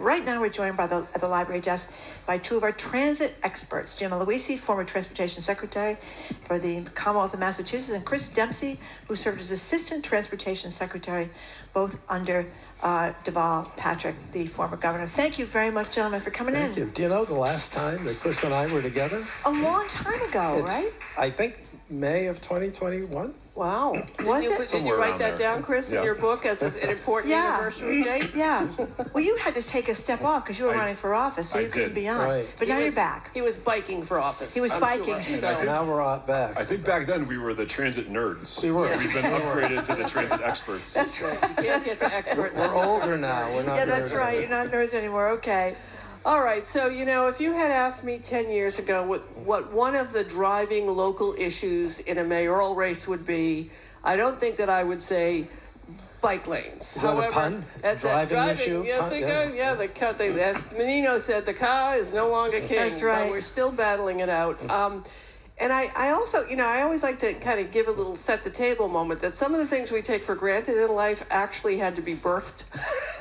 Right now, we're joined at the library desk by two of our transit experts, Jim Aloisi, former Transportation Secretary for the Commonwealth of Massachusetts, and Chris Dempsey, who served as Assistant Transportation Secretary, both under Deval Patrick, the former governor. Thank you very much, gentlemen, for coming in. Thank you. Do you know the last time that Chris and I were together? A long time ago, right? I think May of 2021. Wow. Did you write that down, Chris, in your book as an important anniversary date? Yeah. Well, you had to take a step off because you were running for office, so you couldn't be on. Right. But now you're back. He was biking for office. He was biking. Sure. So now we're back. I think back then we were the transit nerds. We were. We've been upgraded to the transit experts. That's right. You can't get to expert. We're older now. We're not Yeah, that's nerds right. You're not nerds anymore. Okay. All right, so, if you had asked me 10 years ago what one of the driving local issues in a mayoral race would be, I don't think that I would say bike lanes. Is that a pun? That's driving issue? Yes, as Menino said, the car is no longer king. That's right. But we're still battling it out. And I also, I always like to kind of give a little set the table moment that some of the things we take for granted in life actually had to be birthed.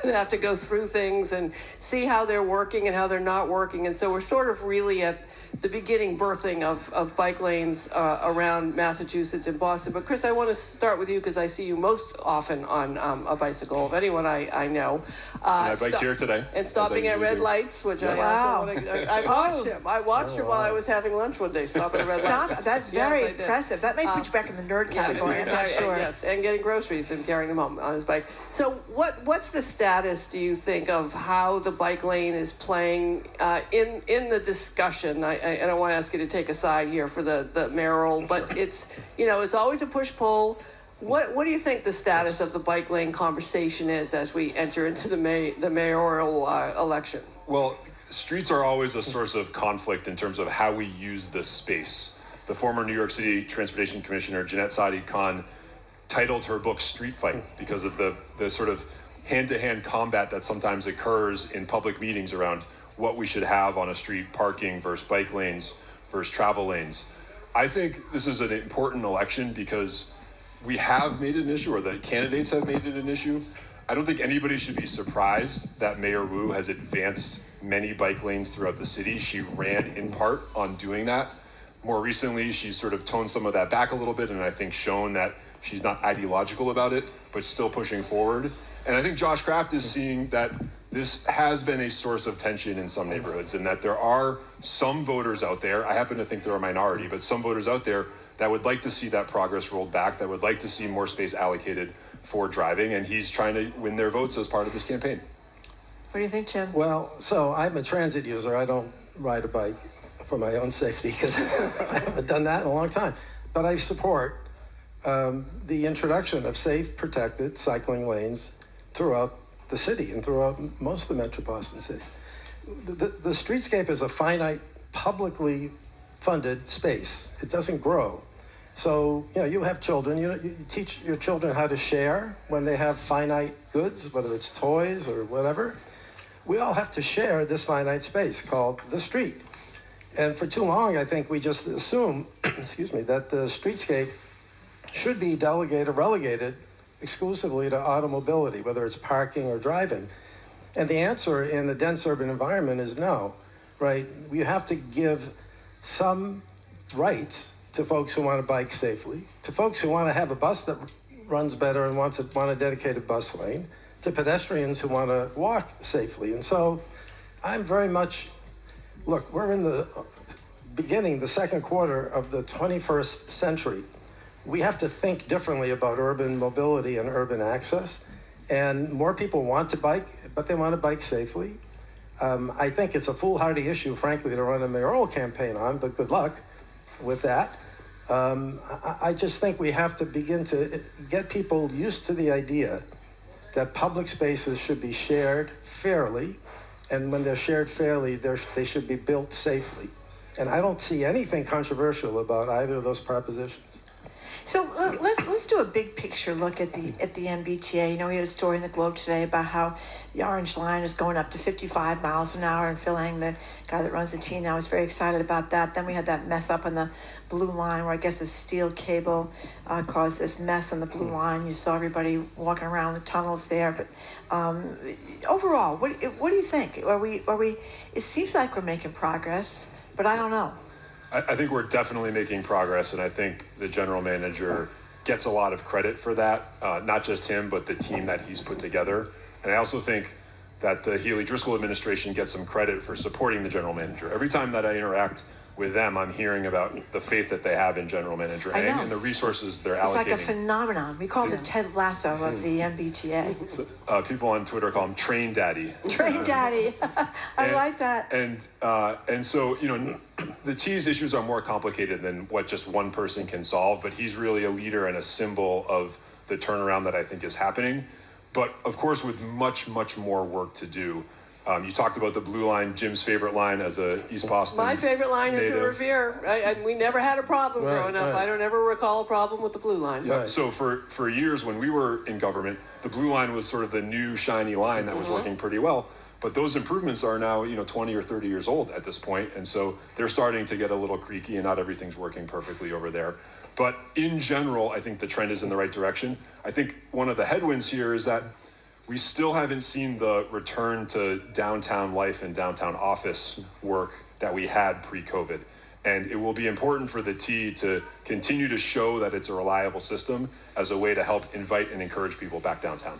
They have to go through things and see how they're working and how they're not working. And so we're sort of really at the beginning birthing of bike lanes around Massachusetts and Boston. But Chris, I want to start with you because I see you most often on a bicycle of anyone I know. I biked here today. And stopping at red lights, which I also want to, I watched him. I watched him while I was having lunch one day, stopping at red lights. That's very impressive. That may put you back in the nerd category, I'm not sure. Yes, and getting groceries and carrying them home on his bike. So what's the status, do you think, of how the bike lane is playing in the discussion? I don't want to ask you to take a side here for the mayoral, but it's, it's always a push-pull. What do you think the status of the bike lane conversation is as we enter into the mayoral election? Well, streets are always a source of conflict in terms of how we use this space. The former New York City Transportation Commissioner, Jeanette Sadi-Khan, titled her book Street Fight because of the sort of hand-to-hand combat that sometimes occurs in public meetings around what we should have on a street, parking versus bike lanes versus travel lanes. I think this is an important election because we have made it an issue, or the candidates have made it an issue. I don't think anybody should be surprised that Mayor Wu has advanced many bike lanes throughout the city. She ran in part on doing that. More recently, she's sort of toned some of that back a little bit, and I think shown that she's not ideological about it, but still pushing forward. And I think Josh Kraft is seeing that this has been a source of tension in some neighborhoods, and that there are some voters out there, I happen to think they're a minority, but some voters out there that would like to see that progress rolled back, that would like to see more space allocated for driving, and he's trying to win their votes as part of this campaign. What do you think, Jim? Well, so I'm a transit user. I don't ride a bike for my own safety because I haven't done that in a long time. But I support the introduction of safe, protected cycling lanes throughout the city and throughout most of the metropolitan cities. The streetscape is a finite, publicly funded space. It doesn't grow. So, you have children, you teach your children how to share when they have finite goods, whether it's toys or whatever. We all have to share this finite space called the street. And for too long, I think we just assume, that the streetscape should be delegated or relegated exclusively to automobility, whether it's parking or driving. And the answer in a dense urban environment is no, right? We have to give some rights to folks who want to bike safely, to folks who want to have a bus that runs better and want a dedicated bus lane, to pedestrians who want to walk safely. And so I'm very much, look, we're in the beginning, the second quarter of the 21st century. We have to think differently about urban mobility and urban access. And more people want to bike, but they want to bike safely. I think it's a foolhardy issue, frankly, to run a mayoral campaign on, but good luck with that. I just think we have to begin to get people used to the idea that public spaces should be shared fairly, and when they're shared fairly, they should be built safely. And I don't see anything controversial about either of those propositions. So let's do a big picture look at the MBTA. You know, we had a story in the Globe today about how the Orange Line is going up to 55 miles an hour, and Phil Eng, the guy that runs the team now, is very excited about that. Then we had that mess up on the Blue Line, where I guess the steel cable caused this mess on the Blue Line. You saw everybody walking around the tunnels there. But overall, what do you think? Are we? It seems like we're making progress, but I don't know. I think we're definitely making progress, and I think the general manager gets a lot of credit for that, not just him, but the team that he's put together. And I also think that the Healy-Driscoll administration gets some credit for supporting the general manager. Every time that I interact with them, I'm hearing about the faith that they have in General Manager Eng and the resources they're allocating. It's like a phenomenon. We call it the Ted Lasso of the MBTA. So, people on Twitter call him Train Daddy. Train Daddy. I like that. And so, you know, the T's issues are more complicated than what just one person can solve, but he's really a leader and a symbol of the turnaround that I think is happening. But of course, with much, much more work to do. You talked about the Blue Line, Jim's favorite line as a East Boston My favorite line is native. in Revere. We never had a problem growing up. I don't ever recall a problem with the Blue Line. Yeah. So for years when we were in government, the Blue Line was sort of the new shiny line that was working pretty well. But those improvements are now, 20 or 30 years old at this point, and so they're starting to get a little creaky, and not everything's working perfectly over there. But in general, I think the trend is in the right direction. I think one of the headwinds here is that we still haven't seen the return to downtown life and downtown office work that we had pre-COVID. And it will be important for the T to continue to show that it's a reliable system as a way to help invite and encourage people back downtown.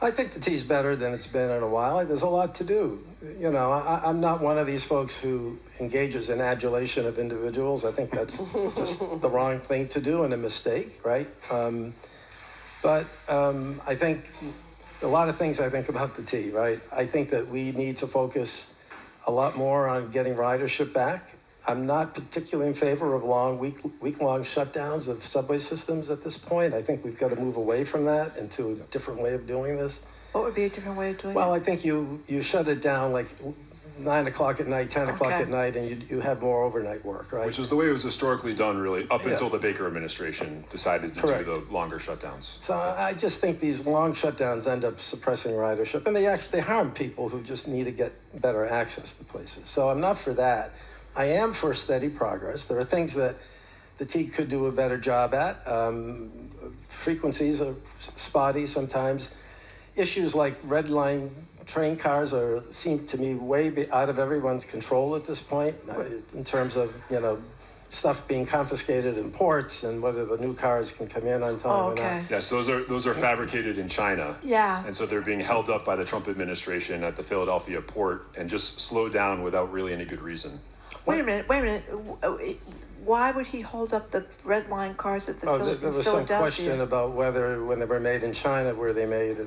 I think the T's better than it's been in a while. There's a lot to do. I'm not one of these folks who engages in adulation of individuals. I think that's just the wrong thing to do and a mistake, right? But I think a lot of things I think about the T, right? I think that we need to focus a lot more on getting ridership back. I'm not particularly in favor of week-long shutdowns of subway systems at this point. I think we've got to move away from that into a different way of doing this. What would be a different way of doing it? Well, I think you shut it down like 9 o'clock at night, 10 o'clock at night, and you have more overnight work, right? Which is the way it was historically done, really, up until the Baker administration decided to do the longer shutdowns. So I just think these long shutdowns end up suppressing ridership, and they harm people who just need to get better access to places. So I'm not for that. I am for steady progress. There are things that the T could do a better job at. Frequencies are spotty sometimes. Issues like red line train cars seem to me way out of everyone's control at this point, in terms of stuff being confiscated in ports and whether the new cars can come in on time or not. Yes, those are fabricated in China. Yeah. And so they're being held up by the Trump administration at the Philadelphia port and just slowed down without really any good reason. Wait a minute. Why would he hold up the red line cars at the Philadelphia? There was some question about whether, when they were made in China, were they made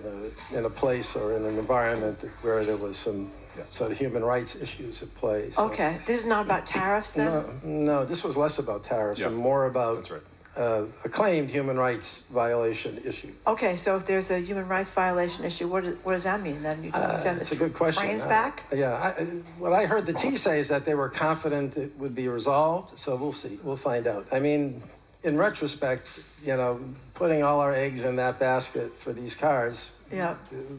in a place or in an environment where there was some sort of human rights issues at play. So. Okay, this is not about tariffs then? No, this was less about tariffs and more about a claimed human rights violation issue. Okay, so if there's a human rights violation issue, what does that mean then? You can send That's a good question. trains back? What I heard the T say is that they were confident it would be resolved, so we'll see. We'll find out. I mean, in retrospect, putting all our eggs in that basket for these cars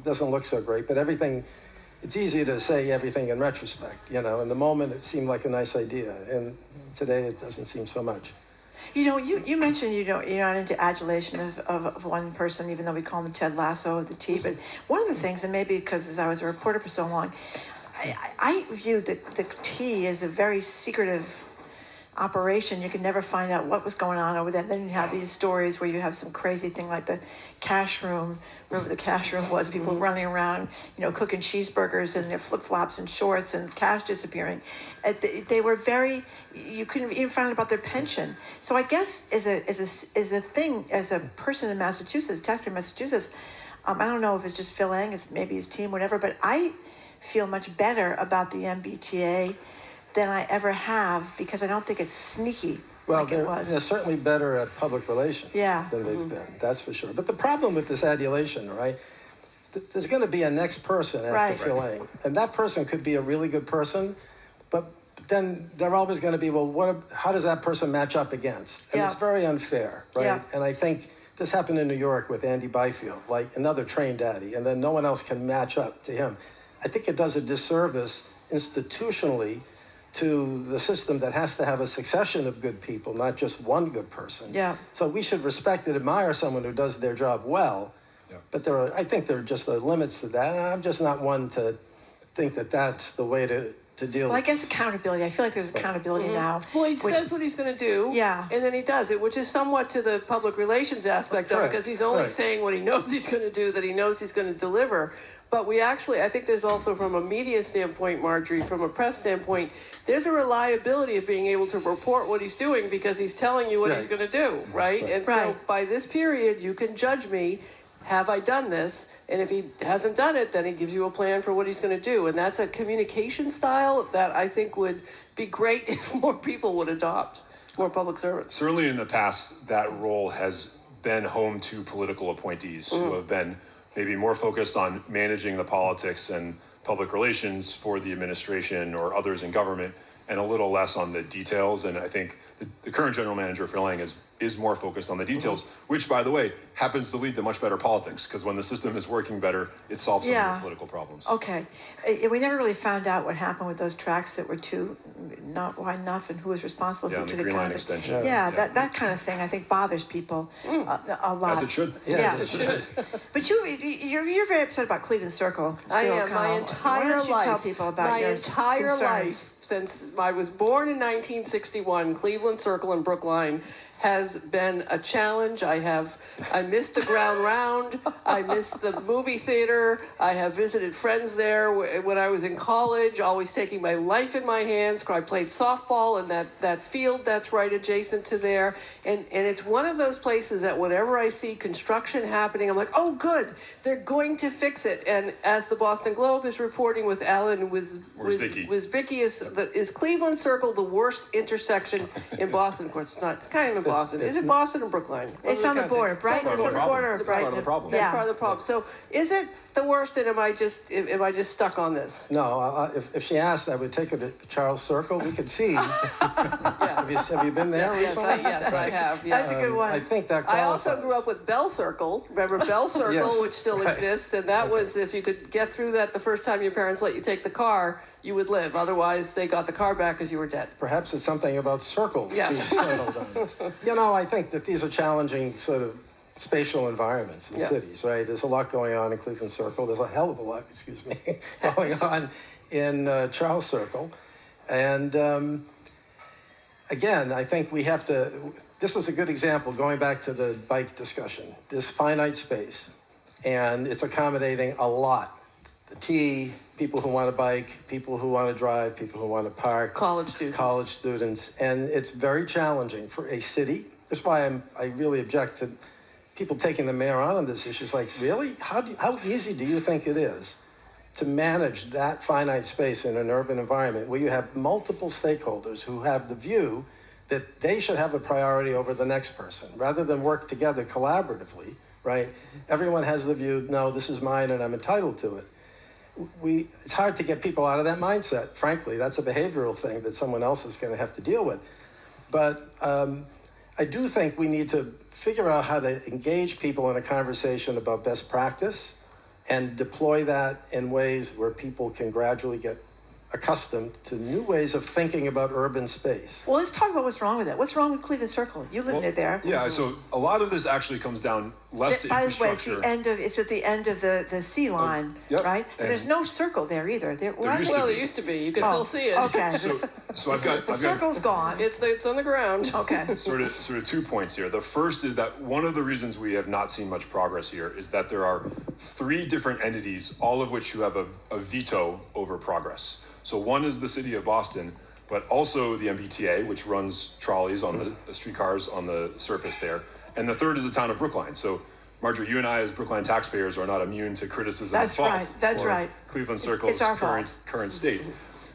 doesn't look so great, but it's easy to say everything in retrospect. In the moment it seemed like a nice idea, and today it doesn't seem so much. You mentioned you're not into adulation of one person, even though we call him Ted Lasso of the T. But one of the things, and maybe because as I was a reporter for so long, I viewed the T as a very secretive operation. You could never find out what was going on over there. Then you have these stories where you have some crazy thing like the cash room, wherever the cash room was, people running around, cooking cheeseburgers in their flip-flops and shorts and cash disappearing. They were you couldn't even find out about their pension. So I guess as a person in Massachusetts, taxpayer in Massachusetts, I don't know if it's just Phil Eng, it's maybe his team, whatever, but I feel much better about the MBTA than I ever have, because I don't think it's sneaky like it was. They're certainly better at public relations than they've been, that's for sure. But the problem with this adulation, right, there's going to be a next person after Phil Eng. And that person could be a really good person, but then they're always going to be, well, how does that person match up against? And it's Yeah. very unfair, right? Yeah. And I think this happened in New York with Andy Byfield, like another train daddy, and then no one else can match up to him. I think it does a disservice institutionally to the system that has to have a succession of good people, not just one good person. Yeah. So we should respect and admire someone who does their job well, but I think there are just limits to that, and I'm just not one to think that that's the way to deal Well, I with guess accountability. I feel like there's accountability now. Well, he which- says what he's going to do, Yeah. and then he does it, which is somewhat to the public relations aspect of it, Correct. because he's only Right. saying what he knows he's going to do, that he knows he's going to deliver. But I think there's also, from a media standpoint, Marjorie, from a press standpoint, there's a reliability of being able to report what he's doing because he's telling you what Right. he's going to do, right? And so Right. by this period, you can judge me. Have I done this? And if he hasn't done it, then he gives you a plan for what he's going to do. And that's a communication style that I think would be great if more people would adopt, more public servants. Certainly in the past, that role has been home to political appointees who have been maybe more focused on managing the politics and public relations for the administration or others in government, and a little less on the details. And I think the current general manager for Lang is more focused on the details, which, by the way, happens to lead to much better politics, because when the system is working better, it solves some of Yeah. the political problems. Okay. We never really found out what happened with those tracks that were not wide enough and who was responsible Yeah, for on the to Green Line kind of- extension. Yeah, that kind of thing I think bothers people a lot. As it should. Yeah. it should. But you're very upset about Cleveland Circle. I Cyril am. My Connell. entire Why don't you life. tell people about my your entire concerns? life since I was born in 1961, Cleveland Circle and Brookline has been a challenge. I missed the ground round. I missed the movie theater. I have visited friends there when I was in college, always taking my life in my hands. I played softball in that field that's right adjacent to there. And it's one of those places that whenever I see construction happening, I'm like, oh, good, they're going to fix it. And as the Boston Globe is reporting with Alan Wizbicki, is Cleveland Circle the worst intersection in Boston? Of course, it's not. It's kind of in Boston. Is it Boston or Brookline? It's on the border. Brighton is on the border. That's part of the problem. That's Yeah. part of the problem. So is it the worst, and am I just stuck on this? No, if she asked, I would take her to Charles Circle. We could see. Have you been there Yes, recently? I have. Yes. That's a good one. I think that I qualifies. also grew up with Bell Circle. Remember Bell Circle, Yes, which still right. exists, and that was if you could get through that the first time your parents let you take the car, you would live. Otherwise, they got the car back because you were dead. Perhaps it's something about circles Yes. being settled on this. I think that these are challenging sort of spatial environments in Yeah. cities, right? There's a lot going on in Cleveland Circle. There's a hell of a lot, going on in Charles Circle. And again, I think we have to, this is a good example, going back to the bike discussion, this finite space, and it's accommodating a lot. The T, people who want to bike, people who want to drive, people who want to park. College students. And it's very challenging for a city. That's why I really object to people taking the mayor on this issue. It's like, really? How easy do you think it is to manage that finite space in an urban environment where you have multiple stakeholders who have the view that they should have a priority over the next person, rather than work together collaboratively, right? Everyone has the view, no, this is mine and I'm entitled to it. It's hard to get people out of that mindset, frankly. That's a behavioral thing that someone else is going to have to deal with. But I do think we need to figure out how to engage people in a conversation about best practice and deploy that in ways where people can gradually get accustomed to new ways of thinking about urban space. Well, let's talk about what's wrong with it. What's wrong with Cleveland Circle? You live near there. Yeah, so a lot of this actually comes down less to By the way, infrastructure. it's at the end of the sea line, yep. right? And And there's no circle there either. used to Well, be. it used to be. You can still see it. Okay. So I've got The circle's gone. It's on the ground. Okay. sort of 2 points here. The first is that one of the reasons we have not seen much progress here is that there are 3 different entities, all of which who have a veto over progress. So one is the city of Boston, but also the MBTA, which runs trolleys on the streetcars on the surface there. And the third is the town of Brookline. So Marjorie, you and I as Brookline taxpayers are not immune to criticism That's and fault right. That's for right. Cleveland It's Circle's our fault. current state.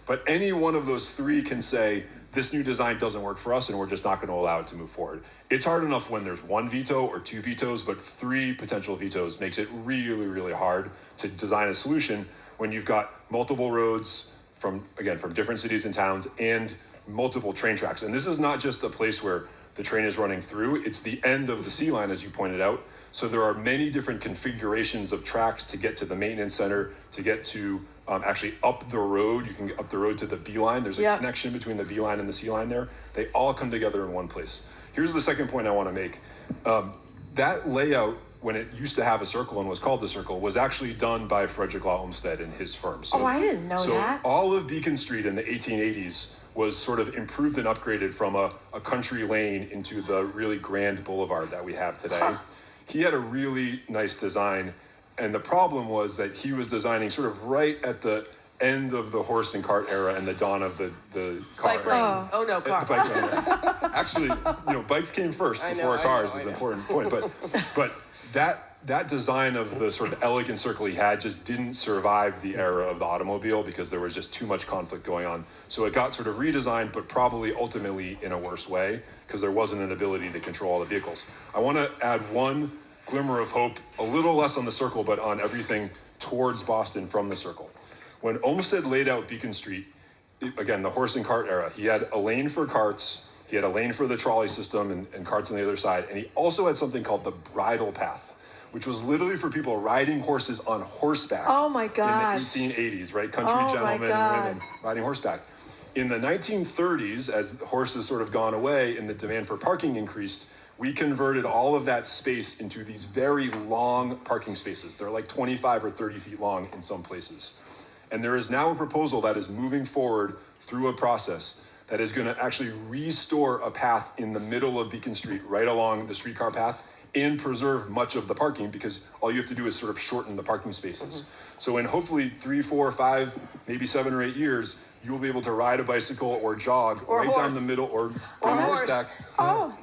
But any one of those 3 can say, this new design doesn't work for us and we're just not going to allow it to move forward. It's hard enough when there's 1 veto or 2 vetoes, but 3 potential vetoes makes it really, really hard to design a solution when you've got multiple roads, from different cities and towns and multiple train tracks. And this is not just a place where the train is running through, it's the end of the C line, as you pointed out. So there are many different configurations of tracks to get to the maintenance center, to get to actually up the road. You can get up the road to the B line. There's a connection between the B line and the C line there. They all come together in one place. Here's the second point I want to make. That layout, when it used to have a circle and was called the circle, was actually done by Frederick Law Olmsted and his firm. So, I didn't know that. So all of Beacon Street in the 1880s was sort of improved and upgraded from a country lane into the really grand boulevard that we have today. Huh. He had a really nice design, and the problem was that he was designing sort of right at the end of the horse and cart era and the dawn of the car Bike lane. Oh no, car. The bike lane. Actually, bikes came first before cars is an important point. But that design of the sort of elegant circle he had just didn't survive the era of the automobile because there was just too much conflict going on. So it got sort of redesigned, but probably ultimately in a worse way because there wasn't an ability to control all the vehicles. I want to add one glimmer of hope, a little less on the circle, but on everything towards Boston from the circle. When Olmsted laid out Beacon Street, again, the horse and cart era, he had a lane for carts, he had a lane for the trolley system and carts on the other side, and he also had something called the bridle path, which was literally for people riding horses on horseback. Oh my gosh. In the 1880s, right? Country gentlemen and women riding horseback. In the 1930s, as horses sort of gone away and the demand for parking increased, we converted all of that space into these very long parking spaces. They're like 25 or 30 feet long in some places. And there is now a proposal that is moving forward through a process that is going to actually restore a path in the middle of Beacon Street, right along the streetcar path, and preserve much of the parking because all you have to do is sort of shorten the parking spaces. Mm-hmm. So in hopefully 3, 4, 5, maybe 7 or 8 years, you will be able to ride a bicycle or jog or right down the middle or horseback,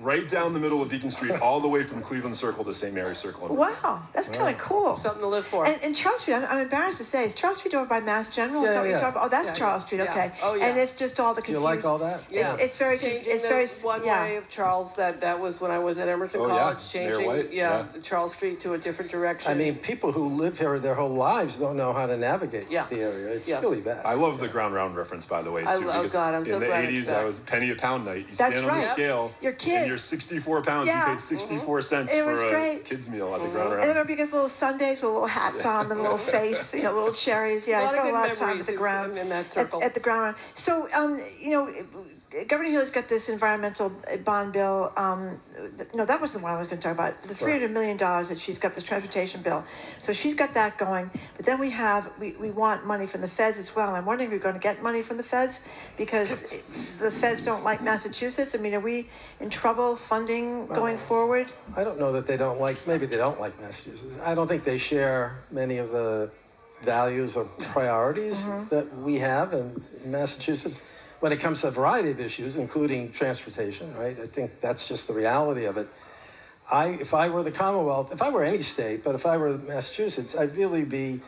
right down the middle of Beacon Street, all the way from Cleveland Circle to St. Mary's Circle. Wow, that's kind of cool. Something to live for. And Charles Street, I'm embarrassed to say, is Charles Street over by Mass General? Oh, that's Charles Street. Okay. Oh, yeah. And it's just all the Do you confusion. like all that? Yeah. It's very changing it's very one way of Charles. That was when I was at Emerson College. Changing the Charles Street to a different direction. I mean, people who live here their whole lives don't know how to navigate the area. It's really bad. I love the ground round reference, by the way, Sue. Oh God, I'm so glad. In the 80s, I was penny a pound night. You That's stand on the scale, your kid. and you're 64 pounds. You paid 64 cents It for was a great. kid's meal at the ground And round. remember you get the little Sundays with little hats on, the little face, little cherries. Yeah, I spent a lot of time at the ground. In that circle. At the ground round. So, Governor Healy's got this environmental bond bill. No, that wasn't the one I was going to talk about. The $300 million that she's got, this transportation bill. So she's got that going. But then we want money from the feds as well. And I'm wondering if we're going to get money from the feds because the feds don't like Massachusetts. I mean, are we in trouble funding going forward? I don't know that maybe they don't like Massachusetts. I don't think they share many of the values or priorities that we have in Massachusetts. When it comes to a variety of issues, including transportation, right? I think that's just the reality of it. If I were the Commonwealth, if I were any state, but if I were Massachusetts, I'd really be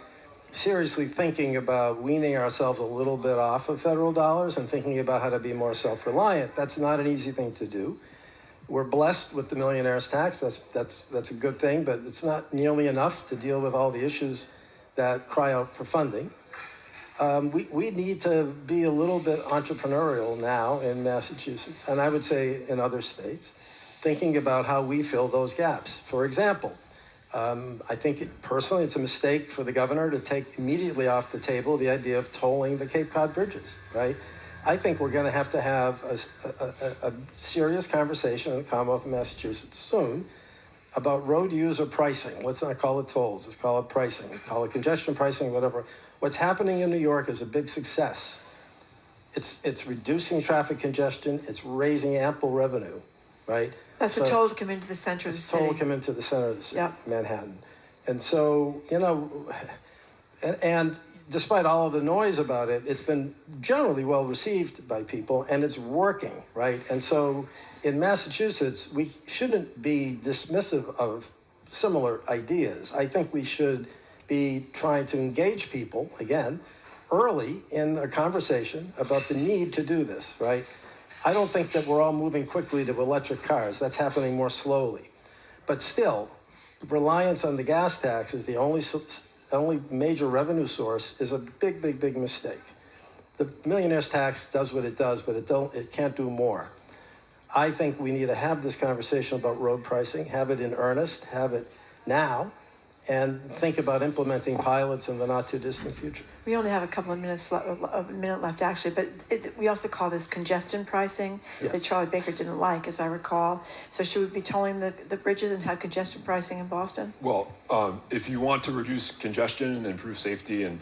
seriously thinking about weaning ourselves a little bit off of federal dollars and thinking about how to be more self-reliant. That's not an easy thing to do. We're blessed with the millionaire's tax. That's a good thing, but it's not nearly enough to deal with all the issues that cry out for funding. We need to be a little bit entrepreneurial now in Massachusetts, and I would say in other states, thinking about how we fill those gaps. For example, I think personally it's a mistake for the governor to take immediately off the table the idea of tolling the Cape Cod bridges, right? I think we're going to have a serious conversation in the Commonwealth of Massachusetts soon about road user pricing. Let's not call it tolls, let's call it pricing. Call it congestion pricing, whatever. What's happening in New York is a big success. It's reducing traffic congestion, it's raising ample revenue, right? That's a toll to come into the center of the city. It's a toll to come into the center of the city, Manhattan. And so, and despite all of the noise about it, it's been generally well received by people and it's working, right? And so in Massachusetts, we shouldn't be dismissive of similar ideas. I think we should be trying to engage people, again, early in a conversation about the need to do this, right? I don't think that we're all moving quickly to electric cars. That's happening more slowly. But still, reliance on the gas tax as the only major revenue source is a big, big, big mistake. the millionaire's tax does what it does, but it can't do more. I think we need to have this conversation about road pricing, have it in earnest, have it now, and think about implementing pilots in the not too distant future. We only have a couple of minutes, a minute left actually, but we also call this congestion pricing that Charlie Baker didn't like, as I recall. So should we be tolling the bridges and have congestion pricing in Boston? Well, if you want to reduce congestion and improve safety and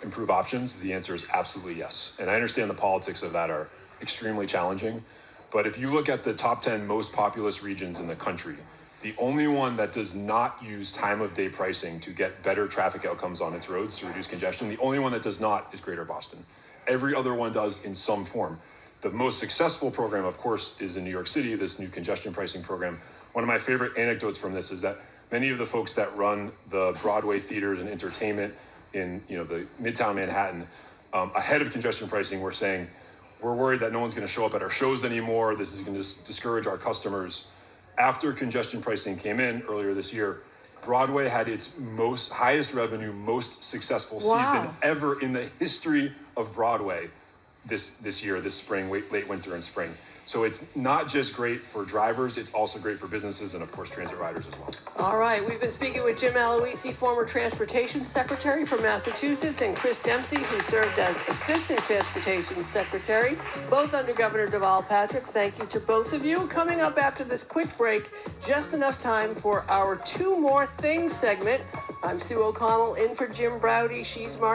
improve options, the answer is absolutely yes. And I understand the politics of that are extremely challenging. But if you look at the top 10 most populous regions in the country, the only one that does not use time of day pricing to get better traffic outcomes on its roads to reduce congestion, the only one that does not is Greater Boston. Every other one does in some form. The most successful program, of course, is in New York City, this new congestion pricing program. One of my favorite anecdotes from this is that many of the folks that run the Broadway theaters and entertainment in the Midtown Manhattan, ahead of congestion pricing, were saying, we're worried that no one's going to show up at our shows anymore. This is going to discourage our customers. After congestion pricing came in earlier this year, Broadway had its highest revenue, most successful season ever in the history of Broadway this year, this spring, late winter and spring. So it's not just great for drivers, it's also great for businesses and, of course, transit riders as well. All right, we've been speaking with Jim Aloisi, former Transportation Secretary from Massachusetts, and Chris Dempsey, who served as Assistant Transportation Secretary, both under Governor Deval Patrick. Thank you to both of you. Coming up after this quick break, just enough time for our Two More Things segment. I'm Sue O'Connell, in for Jim Browdy. She's Mark.